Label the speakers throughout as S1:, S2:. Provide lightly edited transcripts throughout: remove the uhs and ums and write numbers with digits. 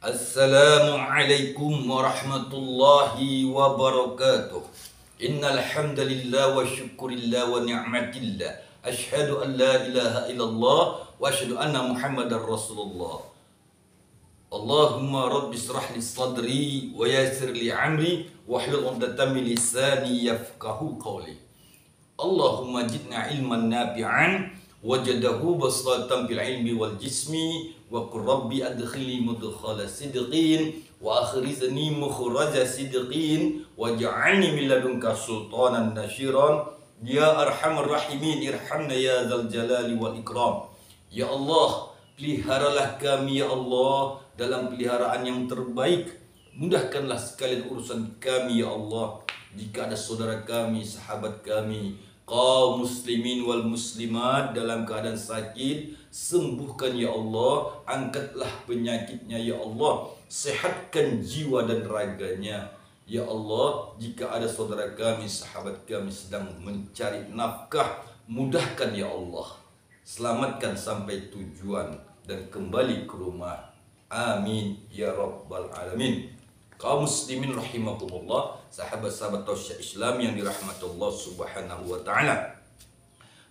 S1: Assalamualaikum warahmatullahi wabarakatuh. Innal hamdalillah wa syukurillah wa ni'matillah. Asyhadu an la ilaha illallah wa asyhadu anna Muhammadar Rasulullah. Allahumma rabbi israh li sadri wa yassir li amri wahlul 'uqdatam min lisani yafqahu qawli. Allahumma zidna ilman nafi'an wajadahu baslatan fil ilmi wal jismi wa qur rabbi adkhilni mudkhala sidqin wa akhrizni mukhraja sidqin waj'alni min ladunka sultanan nashiran ya arhamar rahimin irhamna ya dzal jalali wal ikram. Ya Allah, peliharalah kami ya Allah dalam peliharaan yang terbaik. Mudahkanlah sekalian urusan kami ya Allah. Jika ada saudara kami, sahabat kami, kaum muslimin wal muslimat dalam keadaan sakit, sembuhkan ya Allah. Angkatlah penyakitnya ya Allah. Sehatkan jiwa dan raganya ya Allah. Jika ada saudara kami, sahabat kami sedang mencari nafkah, mudahkan ya Allah. Selamatkan sampai tujuan dan kembali ke rumah. Amin ya rabbal alamin. Kaum muslimin rahimakumullah, sahabat-sahabat tausiah Islam yang dirahmati Allah Subhanahu wa taala.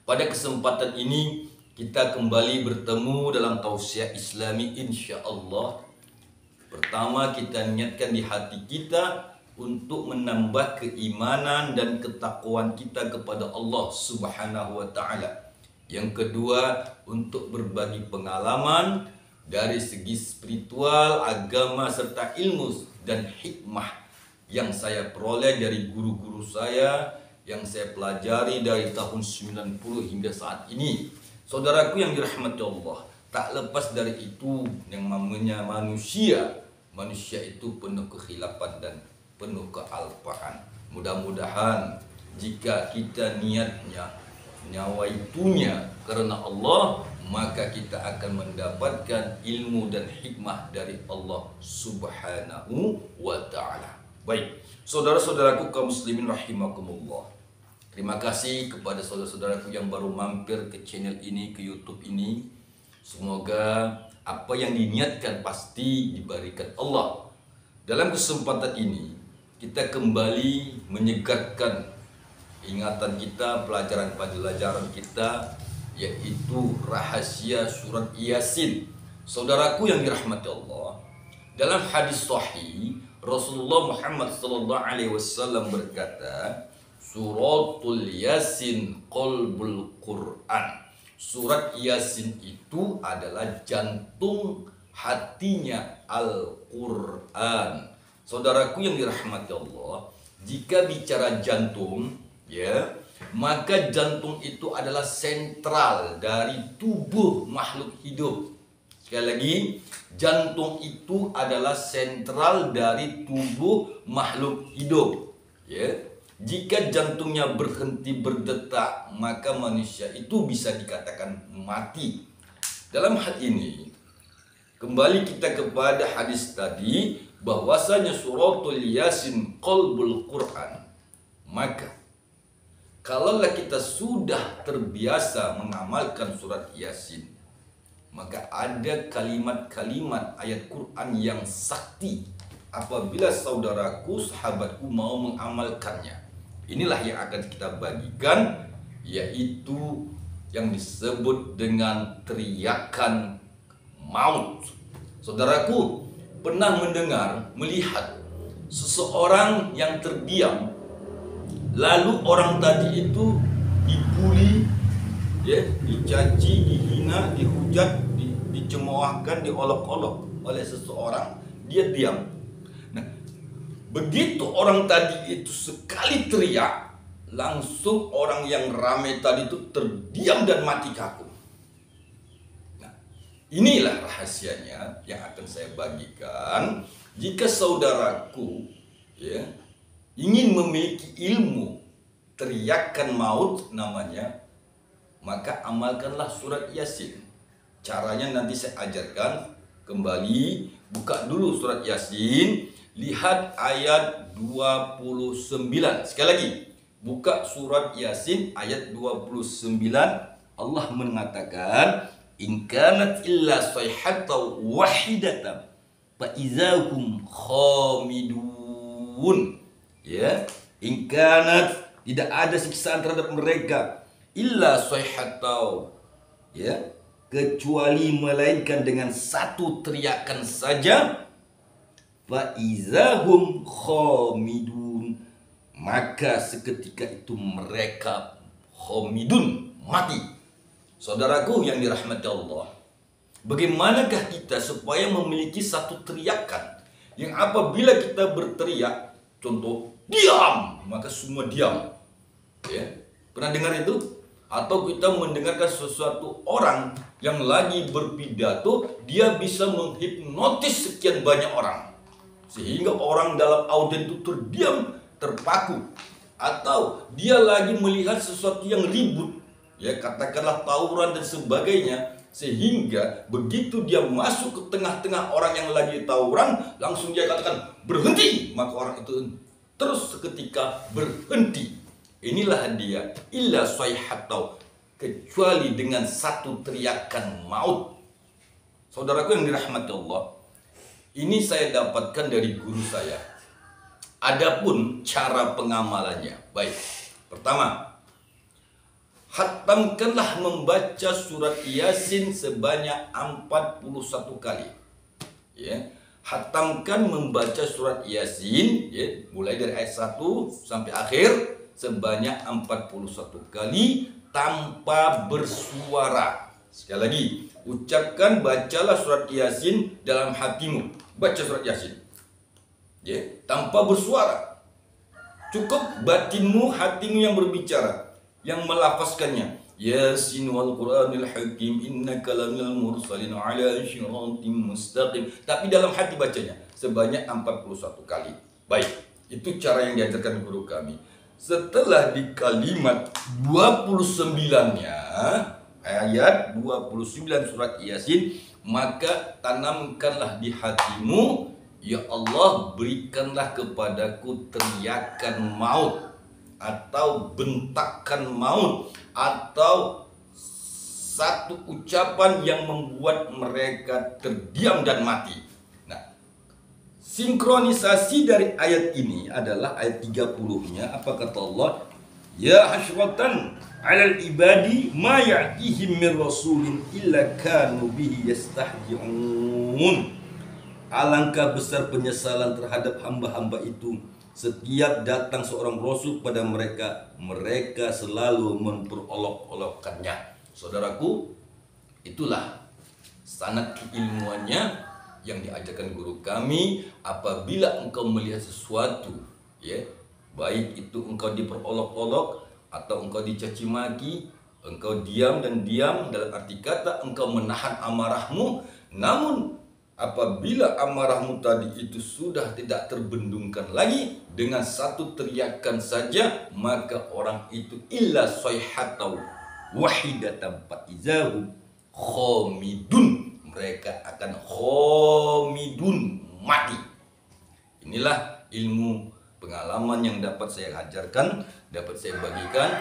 S1: Pada kesempatan ini kita kembali bertemu dalam tausiah Islami insyaallah. Pertama, kita niatkan di hati kita untuk menambah keimanan dan ketakwaan kita kepada Allah Subhanahu wa taala. Yang kedua, untuk berbagi pengalaman dari segi spiritual, agama, serta ilmu dan hikmah yang saya peroleh dari guru-guru saya, yang saya pelajari dari tahun 90 hingga saat ini. Saudaraku yang dirahmati Allah, tak lepas dari itu yang namanya manusia. Manusia itu penuh kekhilafan dan penuh kealpaan. Mudah-mudahan jika kita niatnya nyawa itunya karena Allah, maka kita akan mendapatkan ilmu dan hikmah dari Allah Subhanahu wa ta'ala. Baik, saudara-saudaraku kaum muslimin rahimakumullah, terima kasih kepada saudara-saudaraku yang baru mampir ke channel ini, ke YouTube ini. Semoga apa yang diniatkan pasti diberikan Allah. Dalam kesempatan ini kita kembali menyegarkan ingatan kita, pelajaran kita, yaitu rahasia surat Yasin. Saudaraku yang dirahmati Allah, dalam hadis sahih Rasulullah Muhammad sallallahu alaihi wasallam berkata, suratul Yasin qalbul Quran. Surat Yasin itu adalah jantung hatinya Al-Quran. Saudaraku yang dirahmati Allah, jika bicara jantung, ya, maka jantung itu adalah sentral dari tubuh makhluk hidup. Sekali lagi, jantung itu adalah sentral dari tubuh makhluk hidup. Ya, jika jantungnya berhenti berdetak, maka manusia itu bisa dikatakan mati. Dalam hal ini, kembali kita kepada hadis tadi, bahwasanya suratul Yasin qalbul Quran. Maka kalaulah kita sudah terbiasa mengamalkan surat Yasin, maka ada kalimat-kalimat ayat Quran yang sakti apabila saudaraku, sahabatku mau mengamalkannya. Inilah yang akan kita bagikan, yaitu yang disebut dengan teriakan maut. Saudaraku, pernah mendengar, melihat seseorang yang terdiam, lalu orang tadi itu dibuli, ya, dicaci, dihina, dihujat, dicemoohkan, diolok-olok oleh seseorang, dia diam. Nah, begitu orang tadi itu sekali teriak, langsung orang yang ramai tadi itu terdiam dan mati kaku. Nah, inilah rahasianya yang akan saya bagikan. Jika saudaraku, ya, ingin memiliki ilmu teriakan maut namanya, maka amalkanlah surat Yasin. Caranya nanti saya ajarkan kembali. Buka dulu surat Yasin, lihat ayat 29. Sekali lagi, buka surat Yasin ayat 29. Allah mengatakan, in kanat illa sayhatan wahidatan fa izahum khamidun. Ya, in kanat, tidak ada siksaan terhadap mereka illa sayhatau, ya, kecuali melainkan dengan satu teriakan saja, fa izahum khamidun, maka seketika itu mereka khamidun, mati. Saudaraku yang dirahmati Allah, bagaimanakah kita supaya memiliki satu teriakan yang apabila kita berteriak, contoh diam, maka semua diam. Ya, pernah dengar itu? Atau kita mendengarkan sesuatu orang yang lagi berpidato, dia bisa menghipnotis sekian banyak orang, sehingga orang dalam audien itu terdiam, terpaku. Atau dia lagi melihat sesuatu yang ribut, ya katakanlah tawuran dan sebagainya, sehingga begitu dia masuk ke tengah-tengah orang yang lagi tawuran, langsung dia katakan berhenti, maka orang itu terus seketika berhenti. Inilah dia illa sayhatau, kecuali dengan satu teriakan maut. Saudaraku yang dirahmati Allah, ini saya dapatkan dari guru saya. Adapun cara pengamalannya, baik. Pertama, hatamkanlah membaca surat Yasin sebanyak 41 kali. Ya. Hatamkan membaca surat Yasin, ya, mulai dari ayat 1 sampai akhir sebanyak 41 kali tanpa bersuara. Sekali lagi, ucapkan, bacalah surat Yasin dalam hatimu. Baca surat Yasin, ya, tanpa bersuara. Cukup batinmu, hatimu yang berbicara, yang melafazkannya. Yasin wal Qur'anil Hakim innaka laminal mursalin ala syiratim mustaqim. Tapi dalam hati bacanya sebanyak 41 kali. Baik, itu cara yang diajarkan guru kami. Setelah di kalimat 29-nya, ayat 29 surat Yasin, maka tanamkanlah di hatimu, ya Allah, berikanlah kepadaku teriakan maut atau bentakan maut atau satu ucapan yang membuat mereka terdiam dan mati. Nah, sinkronisasi dari ayat ini adalah ayat 30-nya. Apa kata Allah? Ya hasyratan 'alal ibadi ma ya'tihim min rasulin illa kanu bihi yastahzi'un. Alangkah besar penyesalan terhadap hamba-hamba itu setiap datang seorang rasul pada mereka, mereka selalu memperolok-olokkannya. Saudaraku, itulah sanad keilmuannya yang diajarkan guru kami. Apabila engkau melihat sesuatu, ya, baik itu engkau diperolok-olok atau engkau dicaci maki, engkau diam dan diam, dalam arti kata engkau menahan amarahmu. Namun apabila amarahmu tadi itu sudah tidak terbendungkan lagi, dengan satu teriakan saja, maka orang itu illa sayhatau wahidatan fa izahum khamidun, mereka akan khamidun, mati. Inilah ilmu pengalaman yang dapat saya ajarkan, dapat saya bagikan.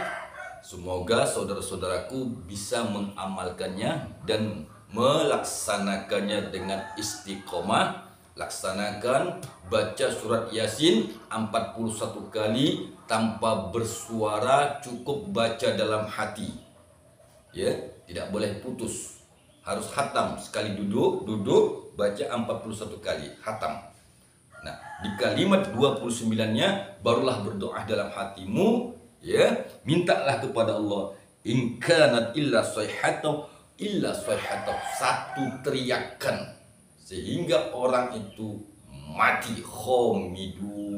S1: Semoga saudara-saudaraku bisa mengamalkannya dan melaksanakannya dengan istiqomah. Laksanakan, baca surat Yasin 41 kali tanpa bersuara, cukup baca dalam hati. Ya, tidak boleh putus. Harus khatam, sekali duduk baca 41 kali, khatam. Nah, di kalimat 29-nya barulah berdoa dalam hatimu, ya, mintalah kepada Allah, in kanat illa sayhatau, satu teriakan sehingga orang itu mati, khamidun.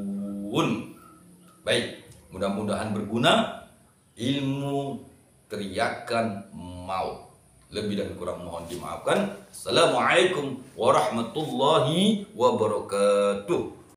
S1: Baik, mudah-mudahan berguna ilmu teriakan maut. Lebih dan kurang mohon dimaafkan. Assalamualaikum warahmatullahi wabarakatuh.